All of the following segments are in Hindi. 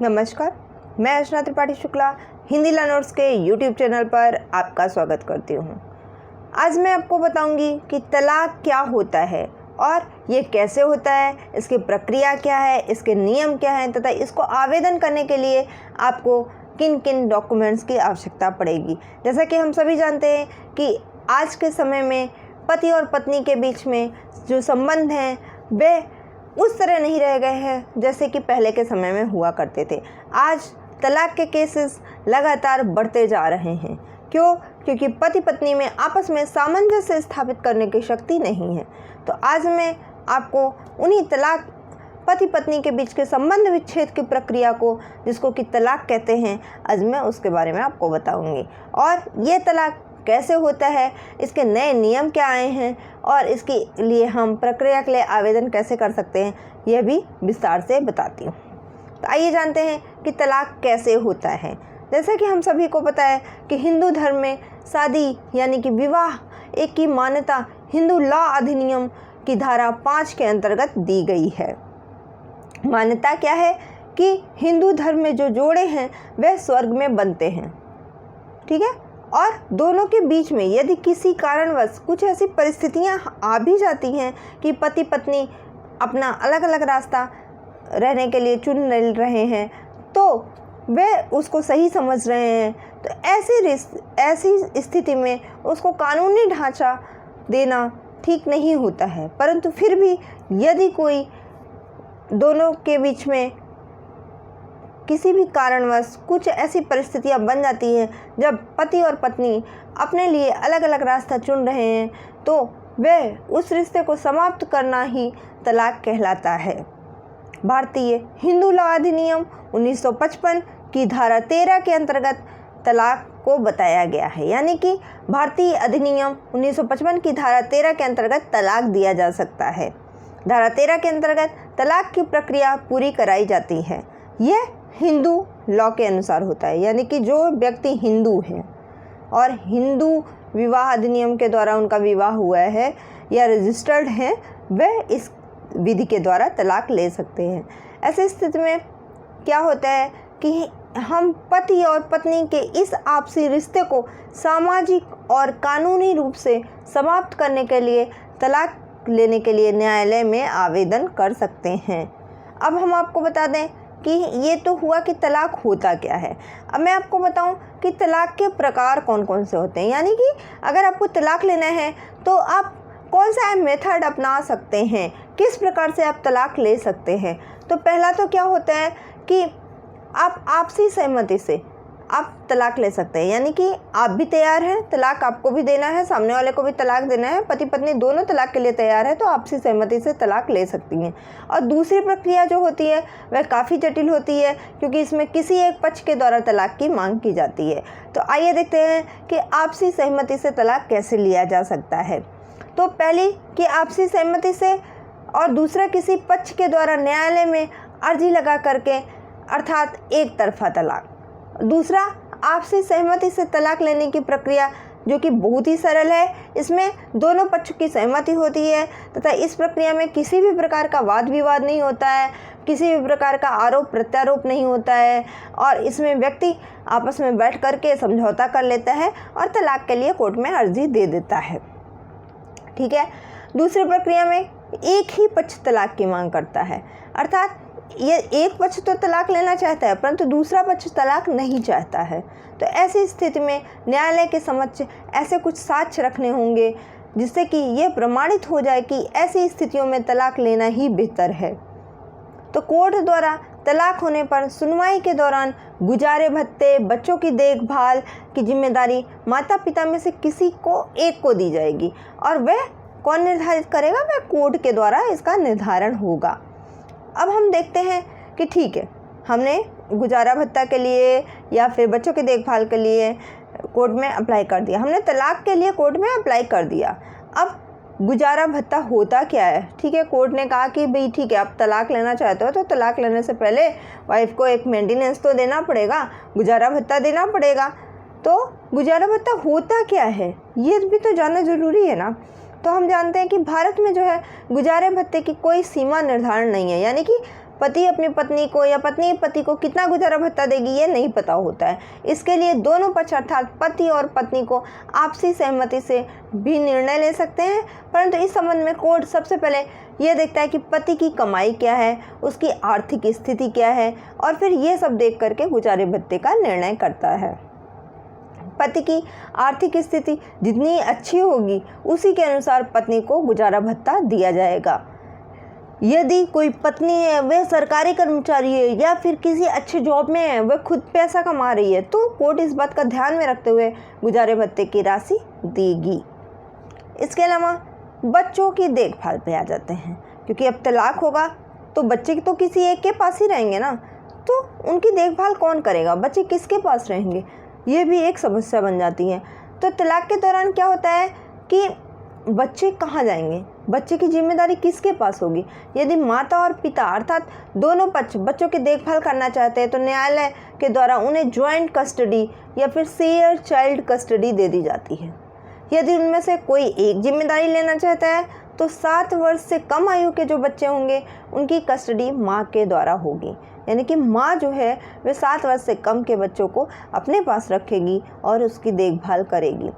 नमस्कार, मैं अर्चना त्रिपाठी शुक्ला हिंदी लर्नर्स के YouTube चैनल पर आपका स्वागत करती हूँ। आज मैं आपको बताऊंगी कि तलाक क्या होता है और ये कैसे होता है, इसकी प्रक्रिया क्या है, इसके नियम क्या हैं तथा इसको आवेदन करने के लिए आपको किन किन डॉक्यूमेंट्स की आवश्यकता पड़ेगी। जैसा कि हम सभी जानते हैं कि आज के समय में पति और पत्नी के बीच में जो संबंध हैं वे उस तरह नहीं रह गए हैं जैसे कि पहले के समय में हुआ करते थे। आज तलाक के केसेस लगातार बढ़ते जा रहे हैं। क्यों? क्योंकि पति पत्नी में आपस में सामंजस्य स्थापित करने की शक्ति नहीं है। तो आज मैं आपको उन्हीं तलाक पति पत्नी के बीच के संबंध विच्छेद की प्रक्रिया को, जिसको कि तलाक कहते हैं, आज मैं उसके बारे में आपको बताऊंगी। और ये तलाक कैसे होता है, इसके नए नियम क्या आए हैं और इसके लिए हम प्रक्रिया के लिए आवेदन कैसे कर सकते हैं, यह भी विस्तार से बताती हूँ। तो आइए जानते हैं कि तलाक कैसे होता है। जैसा कि हम सभी को पता है कि हिंदू धर्म में शादी यानी कि विवाह एक की मान्यता हिंदू लॉ अधिनियम की धारा 5 के अंतर्गत दी गई है। मान्यता क्या है कि हिंदू धर्म में जो जोड़े हैं वह स्वर्ग में बनते हैं, ठीक है। और दोनों के बीच में यदि किसी कारणवश कुछ ऐसी परिस्थितियां आ भी जाती हैं कि पति पत्नी अपना अलग अलग रास्ता रहने के लिए चुन रहे हैं, तो वे उसको सही समझ रहे हैं, तो ऐसी स्थिति में उसको कानूनी ढांचा देना ठीक नहीं होता है। परंतु फिर भी यदि कोई दोनों के बीच में किसी भी कारणवश कुछ ऐसी परिस्थितियां बन जाती हैं जब पति और पत्नी अपने लिए अलग अलग रास्ता चुन रहे हैं, तो वह उस रिश्ते को समाप्त करना ही तलाक कहलाता है। भारतीय हिंदू लॉ अधिनियम 1955 की धारा 13 के अंतर्गत तलाक को बताया गया है। यानी कि भारतीय अधिनियम 1955 की धारा 13 के अंतर्गत तलाक दिया जा सकता है। धारा 13 के अंतर्गत तलाक की प्रक्रिया पूरी कराई जाती है। यह हिंदू लॉ के अनुसार होता है, यानी कि जो व्यक्ति हिंदू हैं और हिंदू विवाह अधिनियम के द्वारा उनका विवाह हुआ है या रजिस्टर्ड हैं, वह इस विधि के द्वारा तलाक ले सकते हैं। ऐसी स्थिति में क्या होता है कि हम पति और पत्नी के इस आपसी रिश्ते को सामाजिक और कानूनी रूप से समाप्त करने के लिए तलाक लेने के लिए न्यायालय में आवेदन कर सकते हैं। अब हम आपको बता दें कि ये तो हुआ कि तलाक होता क्या है। अब मैं आपको बताऊं कि तलाक के प्रकार कौन कौन से होते हैं। यानी कि अगर आपको तलाक लेना है तो आप कौन सा मेथड अपना सकते हैं, किस प्रकार से आप तलाक ले सकते हैं। तो पहला तो क्या होता है कि आप आपसी सहमति से आप तलाक ले सकते हैं। यानी कि आप भी तैयार हैं, तलाक आपको भी देना है, सामने वाले को भी तलाक देना है, पति पत्नी दोनों तलाक के लिए तैयार है, तो आपसी सहमति से तलाक ले सकती हैं। और दूसरी प्रक्रिया जो होती है वह काफ़ी जटिल होती है, क्योंकि इसमें किसी एक पक्ष के द्वारा तलाक की मांग की जाती है। तो आइए देखते हैं कि आपसी सहमति से तलाक कैसे लिया जा सकता है। तो पहली कि आपसी सहमति से, और दूसरा किसी पक्ष के द्वारा न्यायालय में अर्जी लगा करके, अर्थात एक तरफा तलाक। दूसरा आपसी सहमति से तलाक लेने की प्रक्रिया जो कि बहुत ही सरल है। इसमें दोनों पक्षों की सहमति होती है तथा इस प्रक्रिया में किसी भी प्रकार का वाद विवाद नहीं होता है, किसी भी प्रकार का आरोप प्रत्यारोप नहीं होता है, और इसमें व्यक्ति आपस में बैठ करके समझौता कर लेता है और तलाक के लिए कोर्ट में अर्जी दे देता है, ठीक है। दूसरी प्रक्रिया में एक ही पक्ष तलाक की मांग करता है, अर्थात ये एक पक्ष तो तलाक लेना चाहता है परंतु दूसरा पक्ष तलाक नहीं चाहता है। तो ऐसी स्थिति में न्यायालय के समक्ष ऐसे कुछ साक्ष्य रखने होंगे जिससे कि ये प्रमाणित हो जाए कि ऐसी स्थितियों में तलाक लेना ही बेहतर है। तो कोर्ट द्वारा तलाक होने पर सुनवाई के दौरान गुजारे भत्ते, बच्चों की देखभाल की जिम्मेदारी माता पिता में से किसी को एक को दी जाएगी, और वह कौन निर्धारित करेगा? वह कोर्ट के द्वारा इसका निर्धारण होगा। अब हम देखते हैं कि ठीक है, हमने गुजारा भत्ता के लिए या फिर बच्चों की देखभाल के लिए कोर्ट में अप्लाई कर दिया, हमने तलाक के लिए कोर्ट में अप्लाई कर दिया। अब गुजारा भत्ता होता क्या है? ठीक है, कोर्ट ने कहा कि भाई ठीक है, आप तलाक लेना चाहते हो तो तलाक लेने से पहले वाइफ को एक मेंटेनेंस तो देना पड़ेगा, गुजारा भत्ता देना पड़ेगा। तो गुजारा भत्ता होता क्या है ये भी तो जानना ज़रूरी है ना। तो हम जानते हैं कि भारत में जो है गुजारे भत्ते की कोई सीमा निर्धारण नहीं है, यानी कि पति अपनी पत्नी को या पत्नी पति को कितना गुजारा भत्ता देगी ये नहीं पता होता है। इसके लिए दोनों पक्ष अर्थात पति और पत्नी को आपसी सहमति से भी निर्णय ले सकते हैं, परंतु इस संबंध में कोर्ट सबसे पहले ये देखता है कि पति की कमाई क्या है, उसकी आर्थिक स्थिति क्या है, और फिर ये सब देख करके गुजारे भत्ते का निर्णय करता है। पति की आर्थिक स्थिति जितनी अच्छी होगी उसी के अनुसार पत्नी को गुजारा भत्ता दिया जाएगा। यदि कोई पत्नी है वह सरकारी कर्मचारी है या फिर किसी अच्छे जॉब में है, वह खुद पैसा कमा रही है, तो कोर्ट इस बात का ध्यान में रखते हुए गुजारे भत्ते की राशि देगी। इसके अलावा बच्चों की देखभाल पे आ जाते हैं, क्योंकि अब तलाक होगा तो बच्चे तो किसी एक के पास ही रहेंगे ना, तो उनकी देखभाल कौन करेगा, बच्चे किसके पास रहेंगे, ये भी एक समस्या बन जाती है। तो तलाक के दौरान क्या होता है कि बच्चे कहाँ जाएंगे, बच्चे की जिम्मेदारी किसके पास होगी। यदि माता और पिता अर्थात दोनों पक्ष बच्चों की देखभाल करना चाहते हैं तो न्यायालय के द्वारा उन्हें जॉइंट कस्टडी या फिर शेयर चाइल्ड कस्टडी दे दी जाती है। यदि उनमें से कोई एक जिम्मेदारी लेना चाहता है तो 7 वर्ष से कम आयु के जो बच्चे होंगे उनकी कस्टडी माँ के द्वारा होगी, यानी कि माँ जो है वे 7 वर्ष से कम के बच्चों को अपने पास रखेगी और उसकी देखभाल करेगी।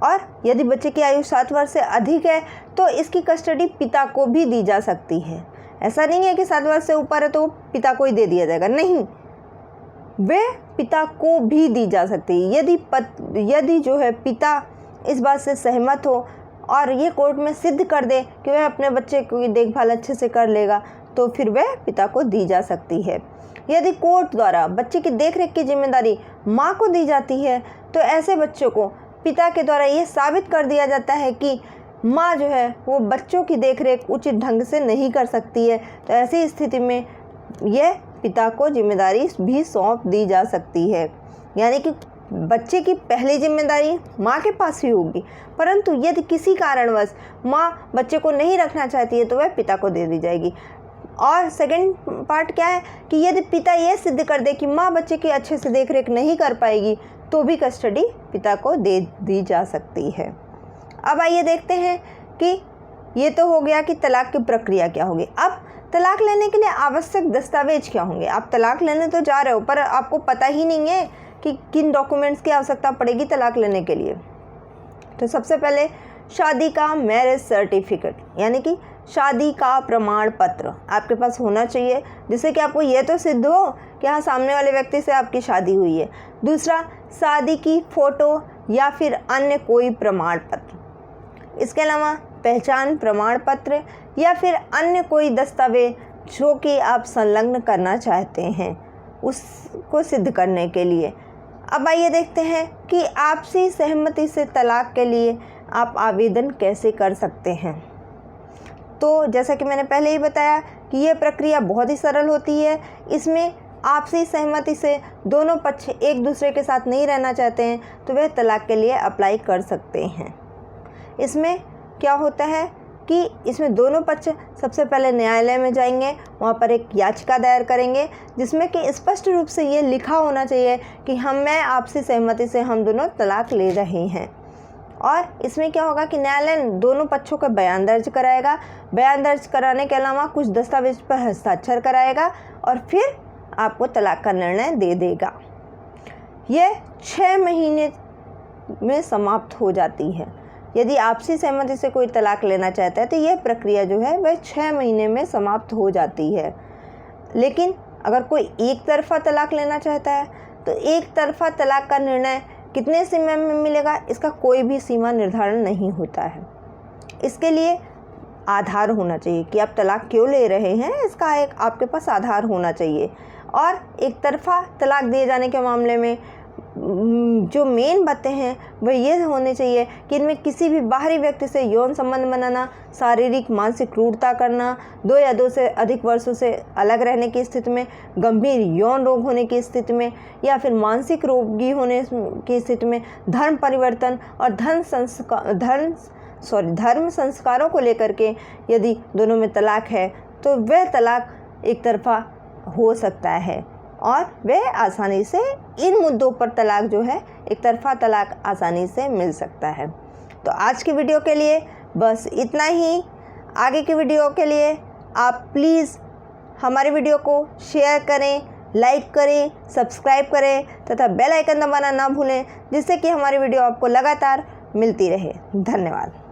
और यदि बच्चे की आयु 7 वर्ष से अधिक है तो इसकी कस्टडी पिता को भी दी जा सकती है। ऐसा नहीं है कि 7 वर्ष से ऊपर है तो पिता को ही दे दिया जाएगा, नहीं, वे पिता को भी दी जा सकती है। यदि जो है पिता इस बात से सहमत हो और ये कोर्ट में सिद्ध कर दे कि वह अपने बच्चे की देखभाल अच्छे से कर लेगा तो फिर वह पिता को दी जा सकती है। यदि कोर्ट द्वारा बच्चे की देखरेख की जिम्मेदारी माँ को दी जाती है तो ऐसे बच्चों को पिता के द्वारा ये साबित कर दिया जाता है कि माँ जो है वो बच्चों की देखरेख उचित ढंग से नहीं कर सकती है, तो ऐसी स्थिति में यह पिता को जिम्मेदारी भी सौंप दी जा सकती है। यानी कि बच्चे की पहली जिम्मेदारी माँ के पास ही होगी, परंतु यदि किसी कारणवश माँ बच्चे को नहीं रखना चाहती है तो वह पिता को दे दी जाएगी। और सेकंड पार्ट क्या है कि यदि पिता यह सिद्ध कर दे कि माँ बच्चे की अच्छे से देखरेख नहीं कर पाएगी तो भी कस्टडी पिता को दे दी जा सकती है। अब आइए देखते हैं कि ये तो हो गया कि तलाक की प्रक्रिया क्या होगी। अब तलाक लेने के लिए आवश्यक दस्तावेज क्या होंगे। आप तलाक लेने तो जा रहे हो पर आपको पता ही नहीं है कि किन डॉक्यूमेंट्स की आवश्यकता पड़ेगी तलाक लेने के लिए। तो सबसे पहले शादी का मैरिज सर्टिफिकेट, यानी कि शादी का प्रमाण पत्र आपके पास होना चाहिए, जिससे कि आपको ये तो सिद्ध हो कि हाँ सामने वाले व्यक्ति से आपकी शादी हुई है। दूसरा, शादी की फ़ोटो या फिर अन्य कोई प्रमाण पत्र। इसके अलावा पहचान प्रमाण पत्र या फिर अन्य कोई दस्तावेज जो कि आप संलग्न करना चाहते हैं उसको सिद्ध करने के लिए। अब आइए देखते हैं कि आपसी सहमति से तलाक के लिए आप आवेदन कैसे कर सकते हैं। तो जैसा कि मैंने पहले ही बताया कि ये प्रक्रिया बहुत ही सरल होती है। इसमें आपसी सहमति से दोनों पक्ष एक दूसरे के साथ नहीं रहना चाहते हैं तो वे तलाक के लिए अप्लाई कर सकते हैं। इसमें क्या होता है कि इसमें दोनों पक्ष सबसे पहले न्यायालय में जाएंगे, वहाँ पर एक याचिका दायर करेंगे जिसमें कि स्पष्ट रूप से ये लिखा होना चाहिए कि मैं आपसी सहमति से हम दोनों तलाक ले रहे हैं। और इसमें क्या होगा कि न्यायालय दोनों पक्षों का बयान दर्ज कराएगा। बयान दर्ज कराने के अलावा कुछ दस्तावेज पर हस्ताक्षर कराएगा और फिर आपको तलाक का निर्णय दे देगा। यह 6 महीने में समाप्त हो जाती है। यदि आपसी सहमति से कोई तलाक लेना चाहता है तो यह प्रक्रिया जो है वह 6 महीने में समाप्त हो जाती है। लेकिन अगर कोई एक तरफा तलाक लेना चाहता है तो एक तरफा तलाक का निर्णय कितने समय में मिलेगा इसका कोई भी सीमा निर्धारण नहीं होता है। इसके लिए आधार होना चाहिए कि आप तलाक क्यों ले रहे हैं, इसका एक आपके पास आधार होना चाहिए। और एक तरफा तलाक दिए जाने के मामले में जो मेन बातें हैं वह ये होने चाहिए कि इनमें किसी भी बाहरी व्यक्ति से यौन संबंध बनाना, शारीरिक मानसिक क्रूरता करना, 2 या 2 से अधिक वर्षों से अलग रहने की स्थिति में, गंभीर यौन रोग होने की स्थिति में या फिर मानसिक रोगी होने की स्थिति में, धर्म परिवर्तन और धर्म संस्कारों को लेकर के यदि दोनों में तलाक है तो वह तलाक एक तरफा हो सकता है और वह आसानी से इन मुद्दों पर तलाक जो है एक तरफा तलाक आसानी से मिल सकता है। तो आज की वीडियो के लिए बस इतना ही। आगे की वीडियो के लिए आप प्लीज़ हमारी वीडियो को शेयर करें, लाइक करें, सब्सक्राइब करें तथा बेल आइकन दबाना ना भूलें, जिससे कि हमारी वीडियो आपको लगातार मिलती रहे। धन्यवाद।